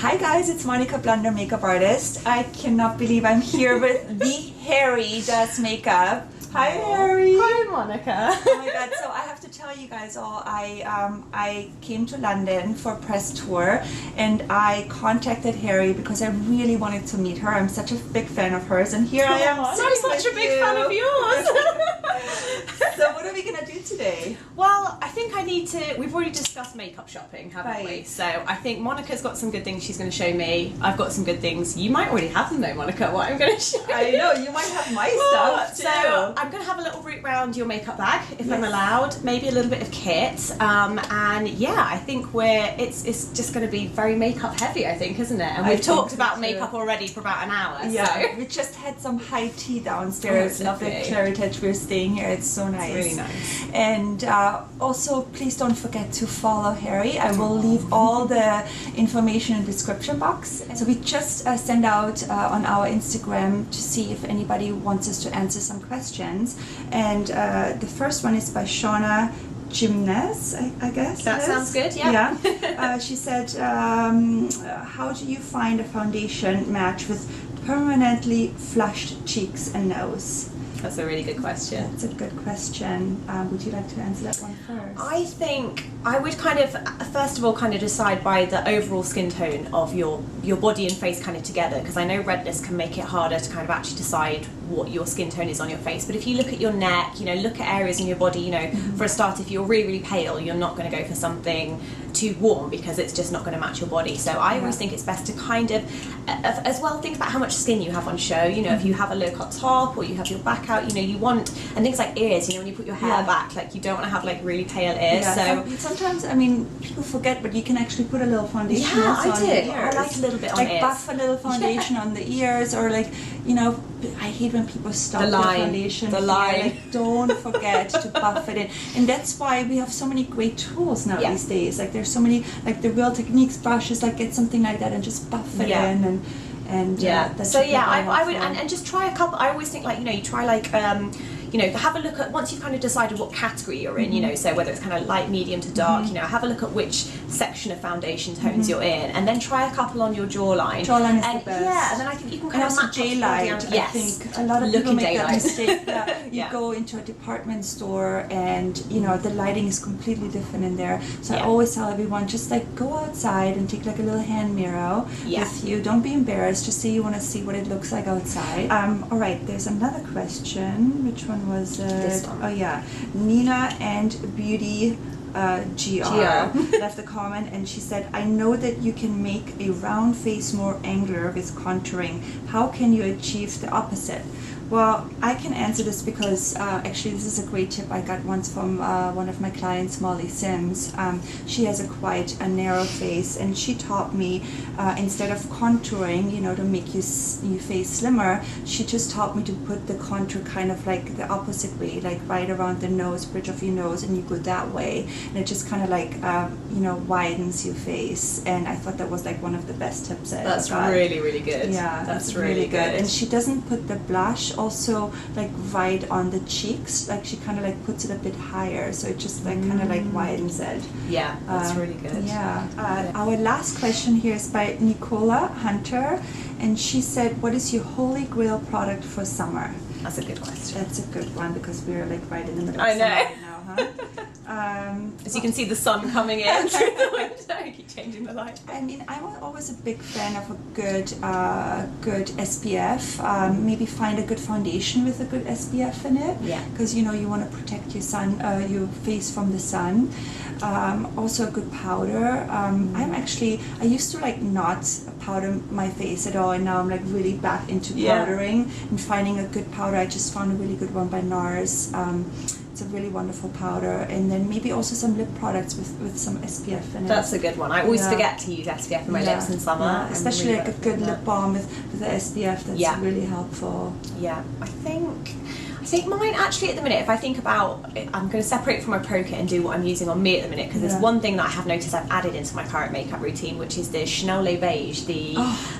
Hi guys, it's Monika Blunder, makeup artist. I cannot believe I'm here with the Harry does makeup. Hi Harry. Hi Monika. Oh my god, so I have to tell you guys all, I came to London for a press tour and I contacted Harry because I really wanted to meet her. I'm such a big fan of hers and here I am. I'm such a big fan of yours. So what are we going to do today? Well, I think I need to, we've already discussed makeup shopping, haven't we? Right. So I think Monica's got some good things she's going to show me. I've got some good things. You might already have them though, Monika, what I'm going to show you. I know, you might have my stuff too. So I'm going to have a little route round your makeup bag, if I'm allowed. Maybe a little bit of kit. And yeah, I think it's just going to be very makeup heavy, I think, isn't it? And we've talked about makeup already for about an hour. Yeah, so. we just had some high tea downstairs at the Claritage. We're staying here. It's so nice. It's really nice. And also, please don't forget to follow Harry. I will leave all the information in the description box. So we just send out on our Instagram to see if anybody wants us to answer some questions. And the first one is by Shauna Gymnast, I guess. That sounds good, yeah. Yeah. She said, how do you find a foundation match with permanently flushed cheeks and nose? That's a really good question. That's a good question. Would you like to answer that one first? I think I would kind of, first of all, kind of decide by the overall skin tone of your body and face kind of together, because I know redness can make it harder to kind of actually decide what your skin tone is on your face. But if you look at your neck, look at areas in your body, for a start, if you're really, really pale, you're not going to go for something too warm because it's just not going to match your body. So I always think it's best to kind of, as well, think about how much skin you have on show. If you have a low cut top or you have your back out, you want, and things like ears, when you put your hair back, like you don't want to have like really pale ears. Yeah, so sometimes, people forget, but you can actually put a little foundation also on the ears. I like a little bit on like ears. Buff a little foundation on the ears, or like, I hate when people stop the foundation. The line. Like, don't forget to buff it in. And that's why we have so many great tools now these days. Like there's so many, like the Real Techniques brushes, like get something like that and just buff it in and so I would and just try a couple. I always think like you try like have a look at, once you've kind of decided what category you're in, so whether it's kind of light, medium to dark, have a look at which section of foundation tones you're in, and then try a couple on your jawline. Jawline is the best. Yeah, and then I think you can kind of match daylight. I think a lot of people make that mistake. You go into a department store and the lighting is completely different in there. So I always tell everyone, just like go outside and take like a little hand mirror with you. Don't be embarrassed. Just say you want to see what it looks like outside. All right. There's another question. Which one was this one? Oh yeah, Nina and Beauty GR left a comment and she said, I know that you can make a round face more angular with contouring. How can you achieve the opposite? Well, I can answer this because actually this is a great tip I got once from one of my clients, Molly Sims. She has a narrow face, and she taught me instead of contouring, to make your face slimmer, she just taught me to put the contour kind of like the opposite way, like right around the nose, bridge of your nose, and you go that way, and it just kind of like widens your face. And I thought that was like one of the best tips I ever got. Really, really good. Yeah, that's really good. And she doesn't put the blush also like right on the cheeks, like she kind of like puts it a bit higher, so it just like kind of like widens it. Yeah, that's really good. Our last question here is by Nicola Hunter, and she said, what is your holy grail product for summer? That's a good question. That's a good one because we're like right in the middle of summer right now, huh? As you can see the sun coming in through the window. I keep changing the light. I'm always a big fan of a good SPF. Maybe find a good foundation with a good SPF in it. Yeah. Because you want to protect your face from the sun. Also a good powder. I used to like not powder my face at all, and now I'm like really back into powdering and finding a good powder. I just found a really good one by NARS. It's a really wonderful powder, and then maybe also some lip products with some SPF in it. That's a good one. I always forget to use SPF in my lips in summer. Especially really like a good lip balm with the SPF. That's really helpful. Yeah, I think think mine actually at the minute, if I think about, I'm going to separate from my pro kit and do what I'm using on me at the minute, because there's one thing that I have noticed I've added into my current makeup routine, which is the Chanel Le Beige.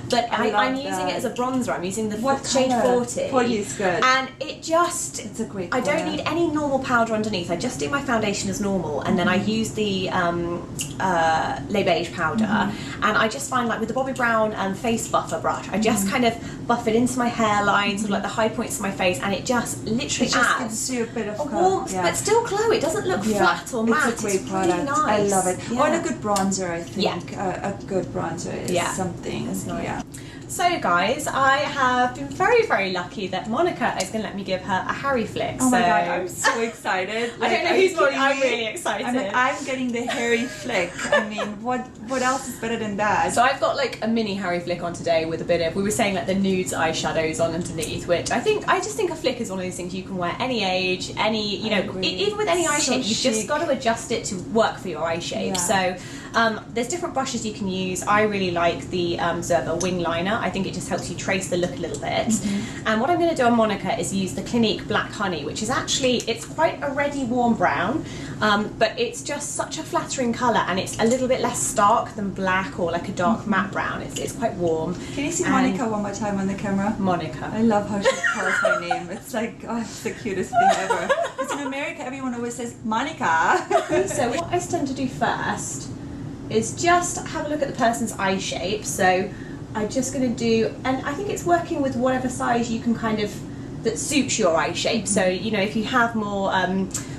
But I'm using it as a bronzer. I'm using the shade 40. 40 is good. And it just, it's a great I color. don't need any normal powder underneath. I just do my foundation as normal, and then I use the Le Beige powder, and I just find like with the Bobbi Brown face buffer brush, I just kind of buff it into my hairline, sort of like the high points of my face, and it just literally gives you a bit of warmth, but still glow. It doesn't look flat or matte. It's a great product. Really nice. I love it. Or a good bronzer, I think. Yeah. A good bronzer is something. That's nice. Yeah. So guys, I have been very, very lucky that Monika is going to let me give her a Harry flick. Oh my god, I'm so excited. I don't know who's more, I'm really excited. I'm getting the Harry flick. I mean, what else is better than that? So I've got like a mini Harry flick on today with a bit of, we were saying like the nudes eyeshadows on underneath, which I just think a flick is one of those things you can wear any age, any, you know, even with any eye shape, you've just got to adjust it to work for your eye shape. So there's different brushes you can use. I really like the Zerba wing liner. I think it just helps you trace the look a little bit. And what I'm going to do on Monika is use the Clinique Black Honey, which is actually, it's quite a reddy warm brown, but it's just such a flattering colour, and it's a little bit less stark than black or like a dark matte brown. It's quite warm. Can you see Monika one more time on the camera? Monika. I love how she calls my name. It's like, oh, it's the cutest thing ever. Because in America, everyone always says Monika. So what I tend to do first is just have a look at the person's eye shape. So I'm just going to do, and I think it's working with whatever size you can kind of, that suits your eye shape. So, you know, if you have more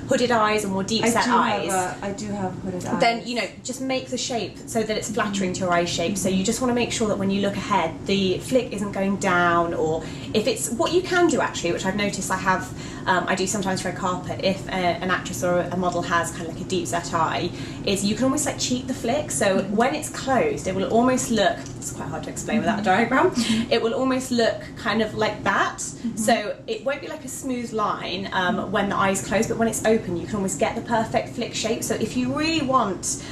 hooded eyes or more deep set eyes, I do have hooded eyes. Then, you know, just make the shape so that it's flattering to your eye shape. So you just want to make sure that when you look ahead, the flick isn't going down, or if it's, what you can do actually, which I've noticed I do sometimes for a carpet, if an actress or a model has kind of like a deep set eye, is you can almost like cheat the flick. So when it's closed, it will almost look, it's quite hard to explain without a diagram, it will almost look kind of like that. So it won't be like a smooth line when the eye's closed, but when it's open, you can almost get the perfect flick shape. So if you really want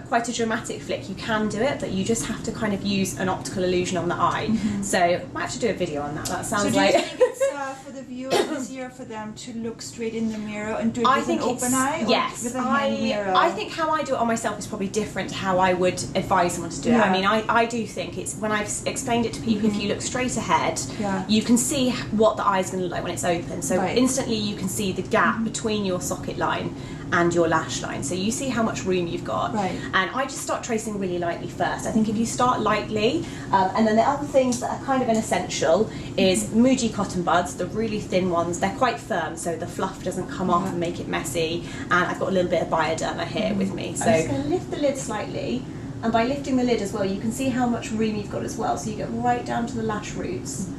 quite a dramatic flick, you can do it, but you just have to kind of use an optical illusion on the eye. So I might have to do a video on that. That sounds like... Do you think it's for the viewer easier for them to look straight in the mirror and do it with an open eye? Yes, with a hand mirror? I think how I do it on myself is probably different to how I would advise someone to do it. I mean, I do think it's, when I've explained it to people, if you look straight ahead, you can see what the eye's going to look like when it's open. So instantly you can see the gap between your socket line and your lash line, so you see how much room you've got. And I just start tracing really lightly first. I think if you start lightly, and then the other things that are kind of an essential is Muji cotton buds, the really thin ones. They're quite firm, so the fluff doesn't come off and make it messy. And I've got a little bit of Bioderma here with me. So I'm just going to lift the lid slightly, and by lifting the lid as well, you can see how much room you've got as well. So you get right down to the lash roots.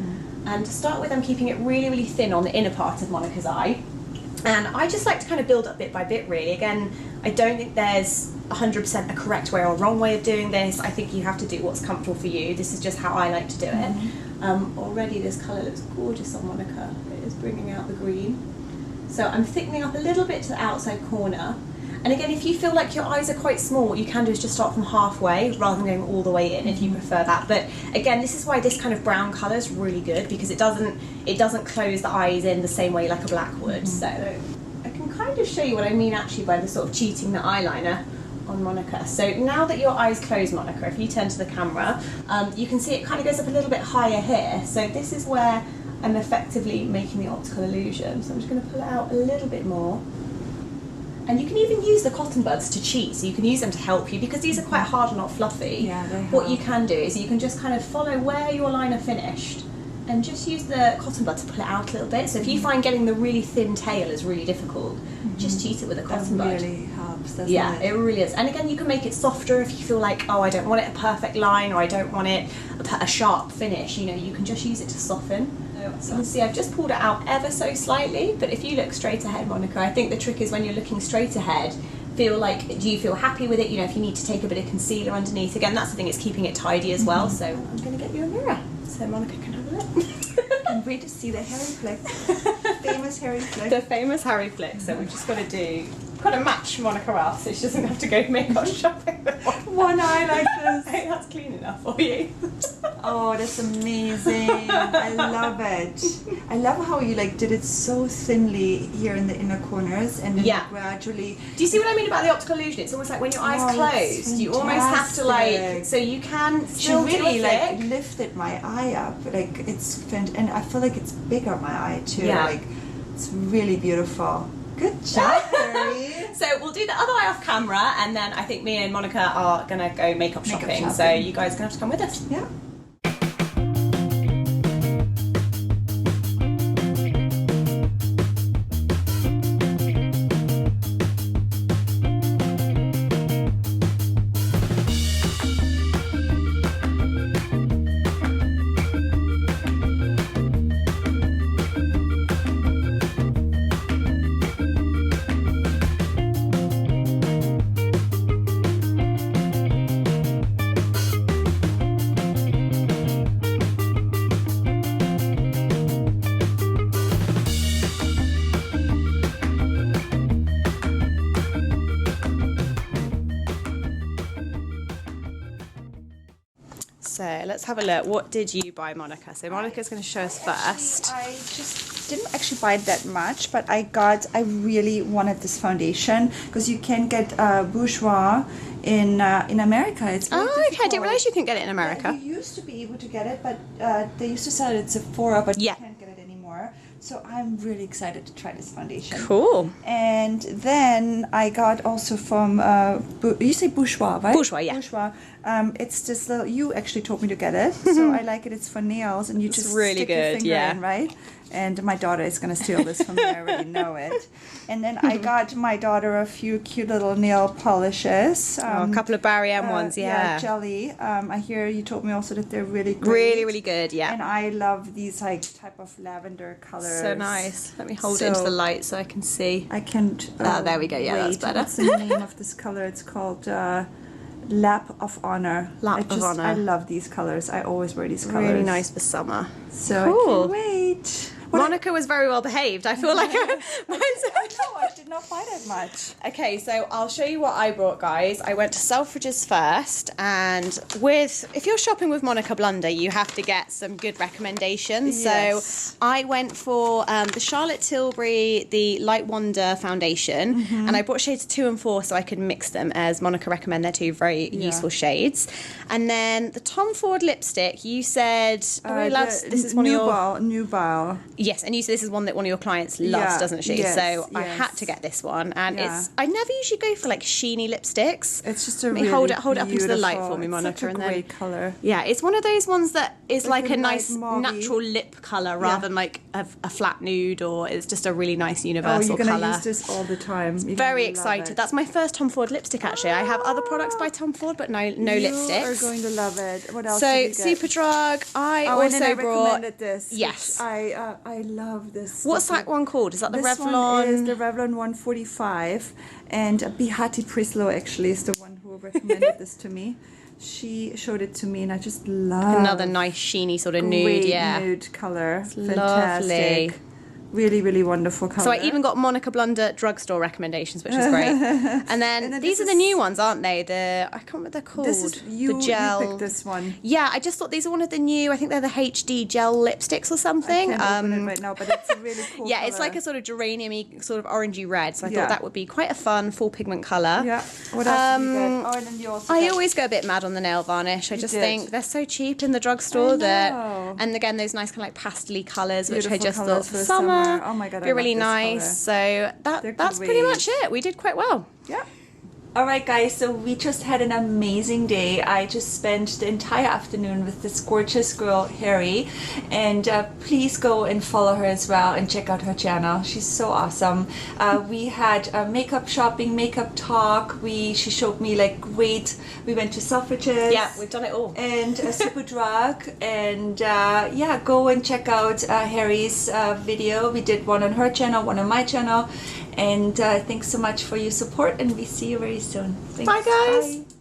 And to start with, I'm keeping it really, really thin on the inner part of Monika's eye. And I just like to kind of build up bit by bit, really. Again, I don't think there's 100% a correct way or a wrong way of doing this. I think you have to do what's comfortable for you. This is just how I like to do it. Already this colour looks gorgeous on Monika. It is bringing out the green. So I'm thickening up a little bit to the outside corner. And again, if you feel like your eyes are quite small, what you can do is just start from halfway rather than going all the way in, if you prefer that. But again, this is why this kind of brown colour is really good, because it doesn't close the eyes in the same way like a black would. So I can kind of show you what I mean actually by the sort of cheating the eyeliner on Monika. So now that your eyes closed, Monika, if you turn to the camera, you can see it kind of goes up a little bit higher here. So this is where I'm effectively making the optical illusion. So I'm just going to pull it out a little bit more. And you can even use the cotton buds to cheat, so you can use them to help you, because these are quite hard and not fluffy. What you can do is you can just kind of follow where your liner finished and just use the cotton bud to pull it out a little bit. So if you find getting the really thin tail is really difficult, just cheat it with a cotton bud. That really helps, doesn't it? It really is. And again, you can make it softer if you feel like, oh, I don't want it a perfect line, or I don't want it a sharp finish. You know, you can just use it to soften. So you can see I've just pulled it out ever so slightly, but if you look straight ahead, Monika, I think the trick is when you're looking straight ahead, do you feel happy with it? You know, if you need to take a bit of concealer underneath, again, that's the thing, it's keeping it tidy as well. So I'm going to get you a mirror so Monika can have a look. And wait to see the Harry flick. Famous Harry flick. The famous Harry flick. So we've just got to do Got to match Monica out so she doesn't have to go makeup shopping. One eye like this. I think that's clean enough for you. Oh, that's amazing. I love it. I love how you like did it so thinly here in the inner corners and then gradually. Do you see what I mean about the optical illusion? It's almost like when your eyes closed, you almost have to like, so you can still she really do a like flick. lifted my eye up, like and I feel like it's bigger my eye too. Yeah. Like it's really beautiful. Good job, Harry. So we'll do the other eye off camera, and then I think me and Monica are gonna go makeup shopping. So you guys are gonna have to come with us. Yeah. So let's have a look. What did you buy, Monica? So Monica's going to show us first. I just didn't actually buy that much, but I really wanted this foundation because you can get Bourjois in America. It's very okay. I didn't realize you couldn't get it in America. Yeah, you used to be able to get it, but they used to sell it at Sephora, but you can't get it anymore. So I'm really excited to try this foundation. Cool. And then I got also from, you say Bourjois, right? Bourjois, yeah. Bourjois. It's this little, you actually told me to get it. So I like it. It's for nails and you just really stick your finger in, right? And my daughter is going to steal this from me. I already know it. And then I got my daughter a few cute little nail polishes. A couple of Barry M ones, Yeah, jelly. I hear you told me also that they're really great. Really, really good, yeah. And I love these like type of lavender colors. So nice. Let me hold it into the light so I can see. I can't. There we go. Yeah, that's better. What's the name of this color? It's called Lap of Honor. Lap of Honor. I love these colors. I always wear these colors. Really nice for summer. So cool. I can't wait. Monica was very well behaved. I feel like I did not buy that much. Okay, so I'll show you what I brought, guys. I went to Selfridges first, and if you're shopping with Monika Blunder, you have to get some good recommendations. Yes. So I went for the Charlotte Tilbury, the Light Wonder foundation, and I brought shades 2 and 4 so I could mix them, as Monica recommended. They're two very useful shades. And then the Tom Ford lipstick, you said, this is one of your... Nubile. Yes, and you said this is one that one of your clients loves, doesn't she? Yes, so I had to get this one, and I never usually go for like sheeny lipsticks. It's just a really hold it up into the light for me, Monica. It's such a great color. Yeah, it's one of those ones that is like a nice mauvey. natural lip color rather than like a flat nude, or it's just a really nice universal color. You're gonna use this all the time. Very excited. That's my first Tom Ford lipstick actually. I have other products by Tom Ford, but no lipsticks. You're going to love it. What else? So did you get? Superdrug. I also and I brought. recommended this. Yes. I love this. What's that one called? Is that the this Revlon? One is the Revlon 145, and Bihati Prislow actually is the one who recommended this to me. She showed it to me, and I just love another nice sheeny sort of nude, nude color. It's fantastic. Lovely. Really, really wonderful color. So I even got Monika Blunder drugstore recommendations, which is great. And then these are the new ones, aren't they? I can't remember what they're called. This is the gel. You picked this one. Yeah, I just thought these are one of the new. I think they're the HD gel lipsticks or something. I can't open it right now, but it's a really cool. Yeah, color. It's like a sort of geranium-y, sort of orangey red. So I thought that would be quite a fun full pigment color. Yeah. What else did you get? Oh, and then you also. I always go a bit mad on the nail varnish. I just think they're so cheap in the drugstore and again those nice kind of like pastel-y colors, which I just thought for summer. Oh my god. Really nice. So that's pretty much it. We did quite well. Yeah. Alright guys, so we just had an amazing day. I just spent the entire afternoon with this gorgeous girl, Harry, and please go and follow her as well and check out her channel. She's so awesome. We had makeup shopping, makeup talk. She showed me like great, we went to Selfridges. Yeah, we've done it all. And Superdrug, and yeah, go and check out Harry's video. We did one on her channel, one on my channel. And thanks so much for your support, and we see you very soon. Thanks. Bye guys. Bye.